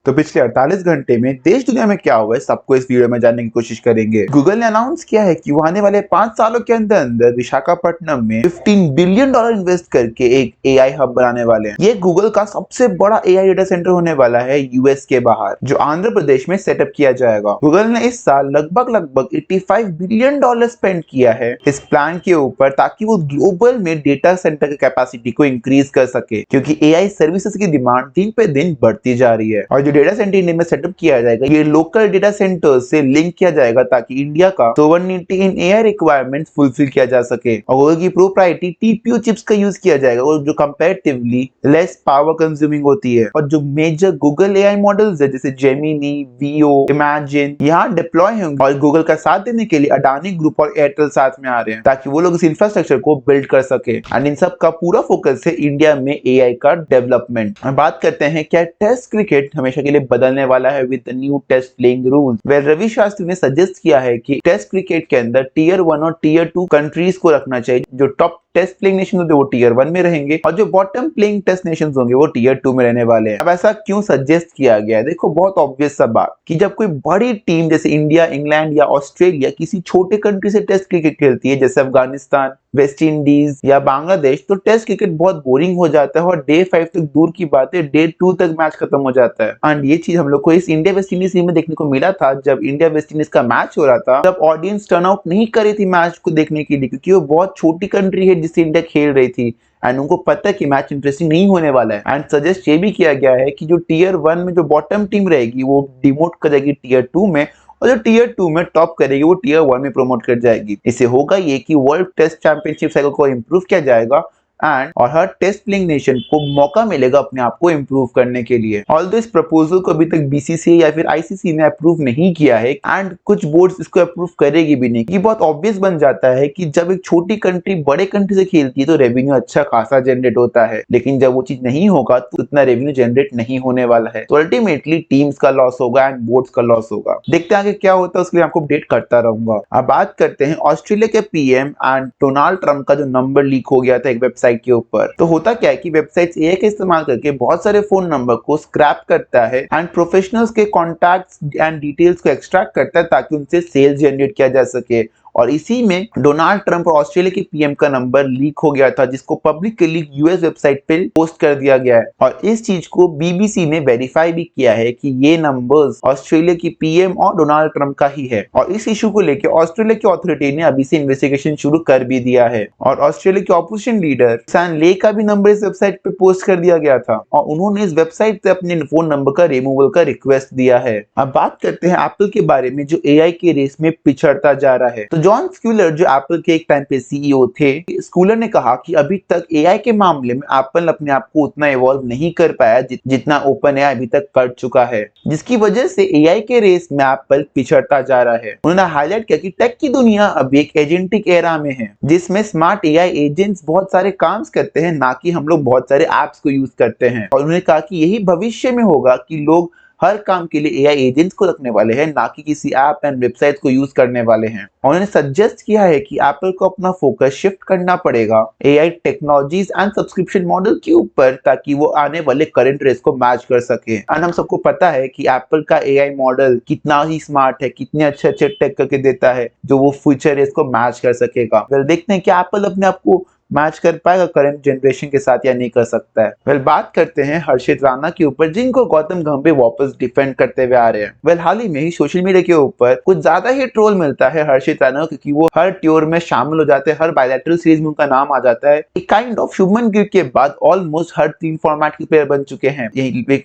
तो पिछले 48 घंटे में देश दुनिया में क्या हुआ है सबको इस वीडियो में जानने की कोशिश करेंगे। गूगल ने अनाउंस किया है कि वो आने वाले 5 सालों के अंदर अंदर विशाखापट्टनम में $15 बिलियन इन्वेस्ट करके एक एआई हब बनाने वाले हैं। ये गूगल का सबसे बड़ा एआई डेटा सेंटर होने वाला है यूएस के बाहर, जो आंध्र प्रदेश में सेटअप किया जाएगा। गूगल ने इस साल लगभग 85 बिलियन स्पेंड किया है इस प्लान के ऊपर, ताकि वो ग्लोबल में डेटा सेंटर की कैपेसिटी को इंक्रीज कर सके, क्योंकि एआई सर्विसेज की डिमांड दिन पे दिन बढ़ती जा रही है। और जो डेटा सेंटर इंडिया में सेटअप किया जाएगा, ये लोकल डेटा सेंटर से लिंक किया जाएगा ताकि इंडिया का सोवरेनिटी इन एआई रिक्वायरमेंट्स फुलफिल किया जा सके। और गूगल की प्रोप्राइटरी टीपीयू चिप्स का यूज किया जाएगा, और जो कंपैरेटिवली लेस पावर कंज्यूमिंग होती है। और जो मेजर गूगल एआई मॉडल्स है जैसे जेमिनी, वीओ, इमेजिन यहाँ डिप्लॉय होंगे। और गूगल का साथ देने के लिए अडानी ग्रुप और एयरटेल साथ में आ रहे हैं, ताकि वो लोग इस इंफ्रास्ट्रक्चर को बिल्ड कर सके। एंड इन सब का पूरा फोकस है इंडिया में एआई का डेवलपमेंट। बात करते हैं क्या टेस्ट क्रिकेट हमेशा के लिए बदलने वाला है with the new test playing rules. Ravi Shastri ने सजेस्ट किया है कि टेस्ट क्रिकेट के अंदर टियर 1 और टियर 2 कंट्रीज को रखना चाहिए। जो टॉप टेस्ट प्लेइंग नेशन होंगे वो टियर 1 में रहेंगे, और जो बॉटम प्लेइंग टेस्ट नेशंस होंगे वो टियर 2 में रहने वाले हैं। अब ऐसा क्यों सजेस्ट किया गया है? देखो, बहुत ऑब्वियस सा बात कि जब कोई बड़ी टीम जैसे इंडिया, इंग्लैंड या ऑस्ट्रेलिया किसी छोटे कंट्री से टेस्ट क्रिकेट खेलती है, जैसे अफगानिस्तान, वेस्ट इंडीज या बांग्लादेश, तो टेस्ट क्रिकेट बहुत बोरिंग हो जाता है और डे 5 तक दूर की बात है, डे 2 तक मैच खत्म हो जाता है। एंड ये चीज हम लोग को इस इंडिया वेस्ट इंडीज में देखने को मिला था। जब इंडिया वेस्ट इंडीज का मैच हो रहा था, तब ऑडियंस टर्न आउट नहीं कर रही थी मैच को देखने के लिए, क्योंकि वो बहुत छोटी कंट्री है जिससे इंडिया खेल रही थी, एंड उनको पता है कि मैच इंटरेस्टिंग नहीं होने वाला है। एंड सजेस्ट ये भी किया गया है कि जो टियर 1 में जो बॉटम टीम रहेगी वो डिमोट कर जाएगी टियर 2 में, और जो टियर 2 में टॉप करेगी वो टियर 1 में प्रमोट कर जाएगी। इससे होगा ये कि वर्ल्ड टेस्ट चैंपियनशिप साइकिल को इंप्रूव किया जाएगा, और हर टेस्ट प्लेइंग नेशन को मौका मिलेगा अपने आप को इंप्रूव करने के लिए। ऑल्दो इस प्रपोजल को अभी तक बीसीसीआई या फिर आईसीसी ने अप्रूव नहीं किया है, एंड कुछ बोर्ड्स इसको अप्रूव करेगी भी नहीं। ये बहुत ऑब्वियस बन जाता है कि जब एक छोटी कंट्री बड़े कंट्री से खेलती है तो रेवेन्यू अच्छा खासा जनरेट होता है, लेकिन जब वो चीज नहीं होगा तो उतना रेवेन्यू जनरेट नहीं होने वाला है। तो अल्टीमेटली टीम्स का लॉस होगा एंड बोर्ड्स का लॉस होगा। देखते हैं आगे क्या होता है, उसके लिए आपको अपडेट करता रहूंगा। अब बात करते हैं ऑस्ट्रेलिया के पीएम एंड डोनाल्ड ट्रंप का जो नंबर लीक हो गया था एक वेबसाइट के ऊपर। तो होता क्या है कि वेबसाइट्स एआई का इस्तेमाल करके बहुत सारे फोन नंबर को स्क्रैप करता है एंड प्रोफेशनल्स के कॉन्टैक्ट्स एंड डिटेल्स को एक्सट्रैक्ट करता है, ताकि उनसे सेल्स जनरेट किया जा सके। और इसी में डोनाल्ड ट्रंप और ऑस्ट्रेलिया के पीएम का नंबर लीक हो गया था, जिसको पब्लिकली यूएस वेबसाइट पे पोस्ट कर दिया गया है। और इस चीज को बीबीसी ने वेरीफाई भी किया है कि ये नंबर्स ऑस्ट्रेलिया की पीएम और डोनाल्ड ट्रंप का ही है। और इस इशू को लेकर ऑस्ट्रेलिया की अथॉरिटी ने अभी से इन्वेस्टिगेशन शुरू कर भी दिया है। और ऑस्ट्रेलिया के ऑपोजिशन लीडर सैन ले का भी नंबर इस वेबसाइट पे पोस्ट कर दिया गया था, और उन्होंने इस वेबसाइट से अपने फोन नंबर का रिमूवल का रिक्वेस्ट दिया है। अब बात करते हैं एप्पल के बारे में, जो एआई के रेस में पिछड़ता जा रहा है। तो जॉन स्कूलर जो एप्पल के एक टाइम पे सीईओ थे, स्कूलर ने कहा कि अभी तक एआई के मामले में एप्पल अपने आप को उतना इवॉल्व नहीं कर पाया जितना ओपन एआई अभी तक कर चुका है, जिसकी वजह से एआई के रेस में एप्पल पिछड़ता जा रहा है। उन्होंने हाईलाइट किया कि टेक की दुनिया अभी एक एजेंटिक एरा में है, जिसमें स्मार्ट एआई एजेंट्स बहुत सारे काम करते हैं, ना कि हम लोग बहुत सारे एप्स को यूज करते हैं। और उन्होंने कहा कि यही भविष्य में होगा कि लोग हर काम के लिए एआई एजेंट्स को रखने वाले हैं, ना कि किसी ऐप एंड वेबसाइट को यूज करने वाले हैं। और उन्होंने सजेस्ट किया है कि एप्पल को अपना फोकस शिफ्ट करना पड़ेगा AI technologies and subscription model के ऊपर, ताकि वो आने वाले करंट रेस को मैच कर सके। एंड हम सबको पता है कि एप्पल का एआई मॉडल कितना ही स्मार्ट है, कितने अच्छे टेक करके देता है, जो वो फ्यूचर रेस को मैच कर सकेगा। देखते हैं कि एप्पल अपने आप को मैच कर पाएगा करंट जनरेशन के साथ या नहीं कर सकता है। बात करते हैं हर्षित राणा के ऊपर, जिनको गौतम गंभीर वापस डिफेंड करते हुए आ रहे हैं। हाल ही में ही सोशल मीडिया के ऊपर कुछ ज्यादा ही ट्रोल मिलता है हर्षित राणा, क्योंकि वो हर टूर में शामिल हो जाते हैं, हर बायलैटरल सीरीज में उनका नाम आ जाता है। एक काइंड ऑफ शुभमन गिल के बाद ऑलमोस्ट हर 3 फॉर्मेट के प्लेयर बन चुके हैं।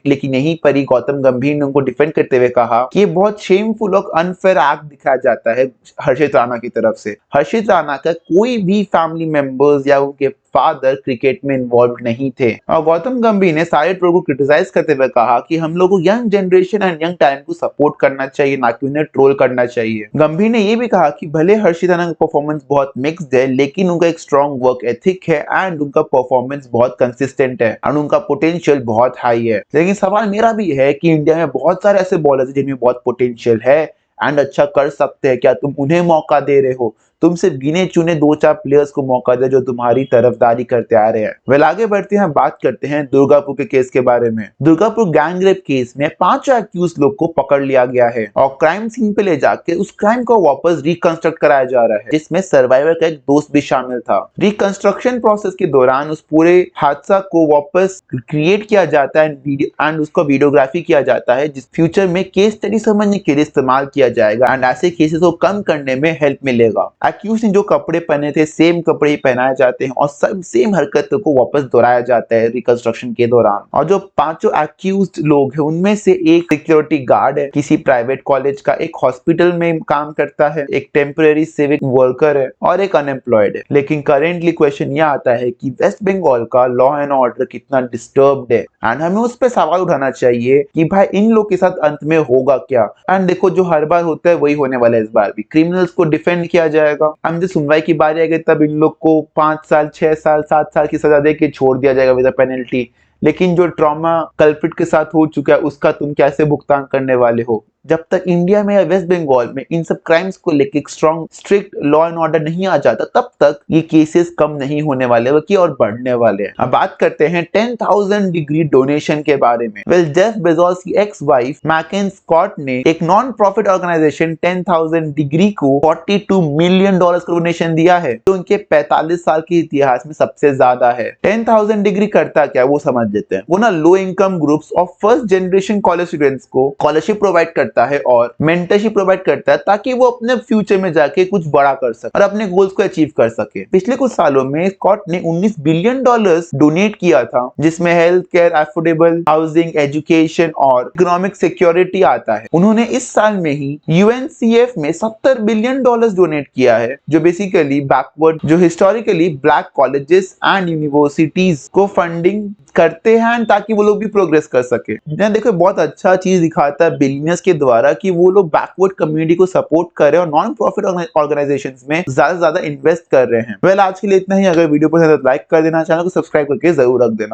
लेकिन यहीं पर ही गौतम गंभीर ने उनको डिफेंड करते हुए कहा कि ये बहुत शेमफुल और अनफेयर एक्ट दिखाया जाता है हर्षित राणा की तरफ से। हर्षित राणा का कोई भी फैमिली मेंबर्स या उनके फादर क्रिकेट में इन्वॉल्व नहीं थे। और गौतम गंभीर ने सारे ट्रोल को क्रिटिसाइज करते हुए कहा कि हम लोगों को young generation and young talent को सपोर्ट करना चाहिए, ना कि उन्हें ट्रोल करना चाहिए। गंभीर ने यह भी कहा कि भले हर्षित राणा का परफॉर्मेंस बहुत मिक्स्ड है, लेकिन उनका एक स्ट्रॉन्ग वर्क एथिक है एंड उनका परफॉर्मेंस बहुत कंसिस्टेंट है एंड उनका पोटेंशियल बहुत हाई है। लेकिन सवाल मेरा भी है कि इंडिया में बहुत सारे ऐसे बॉलर्स हैं जिनमें बहुत पोटेंशियल है एंड अच्छा कर सकते हैं, क्या तुम उन्हें मौका दे रहे हो? तुम सिर्फ गिने चुने 2-4 प्लेयर्स को मौका दे जो तुम्हारी तरफदारी करते आ रहे हैं। वेल आगे बढ़ते हैं, बात करते हैं दुर्गापुर के केस के बारे में। दुर्गापुर गैंग रेप केस में 5 एक्यूज लोग को पकड़ लिया गया है और क्राइम सीन पे ले जाके उस क्राइम को वापस रिकंस्ट्रक्ट कराया जा रहा है, जिसमें सर्वाइवर का एक दोस्त भी शामिल था। रिकंस्ट्रक्शन प्रोसेस के दौरान उस पूरे हादसा को वापस क्रिएट किया जाता है एंड उसको वीडियोग्राफी किया जाता है, जिस फ्यूचर में केस स्टडी समझने के लिए इस्तेमाल किया जाएगा एंड ऐसे केसेस को कम करने में हेल्प मिलेगा। एक्यूज ने जो कपड़े पहने थे सेम कपड़े ही पहनाए जाते हैं और सब सेम हरकतों को वापस दोहराया जाता है रिकंस्ट्रक्शन के दौरान। और जो 5 एक्यूज्ड लोग हैं उनमें से एक सिक्योरिटी गार्ड है किसी प्राइवेट कॉलेज का, एक हॉस्पिटल में काम करता है, एक टेम्पररी सिविक वर्कर है और एक अनएम्प्लॉयड है। लेकिन करेंटली क्वेश्चन यह आता है कि वेस्ट बंगाल का लॉ एंड ऑर्डर कितना डिस्टर्ब्ड है एंड हमें उस पर सवाल उठाना चाहिए कि भाई इन लोग के साथ अंत में होगा क्या। एंड देखो जो हर बार होता है वही होने वाला है, इस बार भी क्रिमिनल्स को डिफेंड किया जाएगा एंड जब सुनवाई की बारी आएगी तब इन लोग को 5 साल 6 साल 7 साल की सजा दे के छोड़ दिया जाएगा विद पेनल्टी। लेकिन जो ट्रॉमा कल्प्रिट के साथ हो चुका है उसका तुम कैसे भुगतान करने वाले हो। जब तक इंडिया में या वेस्ट बंगाल में इन सब क्राइम्स को लेकर strong strict law and order नहीं आ जाता तब तक ये केसेस कम नहीं होने वाले बल्कि और बढ़ने वाले हैं। अब बात करते हैं 10,000 डिग्री डोनेशन के बारे में। वेल जेफ बेजोस की एक्स वाइफ मैकेन स्कॉट ने एक नॉन प्रॉफिट ऑर्गेनाइजेशन 10,000 डिग्री को $42 मिलियन का डोनेशन दिया है, जो उनके 45 साल के इतिहास में सबसे ज्यादा है। 10,000 डिग्री करता क्या वो समझ लेते हैं। वो ना लो इनकम ग्रुप्स और फर्स्ट जनरेशन कॉलेज स्टूडेंट्स को स्कॉलरशिप प्रोवाइड करता है और मेंटरशिप प्रोवाइड करता है ताकि वो अपने फ्यूचर में जाके कुछ बड़ा कर सके और अपने गोल्स को अचीव कर सके। पिछले कुछ सालों में स्कॉट ने $19 बिलियन डोनेट किया था, जिसमें health care, affordable housing, education और इकोनॉमिक सिक्योरिटी आता है। उन्होंने इस साल में ही UNCF में $70 बिलियन डोनेट किया है, जो बेसिकली बैकवर्ड, जो historically black colleges and universities को फंडिंग करते हैं ताकि वो लोग भी प्रोग्रेस कर सके। देखो बहुत अच्छा चीज दिखाता है बिलियनर्स के द्वारा कि वो लोग बैकवर्ड कम्युनिटी को सपोर्ट कर रहे हैं और नॉन प्रॉफिट ऑर्गेनाइजेशंस में ज्यादा से ज्यादा इन्वेस्ट कर रहे हैं। वेल आज के लिए इतना ही। अगर वीडियो पसंद है तो लाइक कर देना, चैनल को सब्सक्राइब करके जरूर रख देना।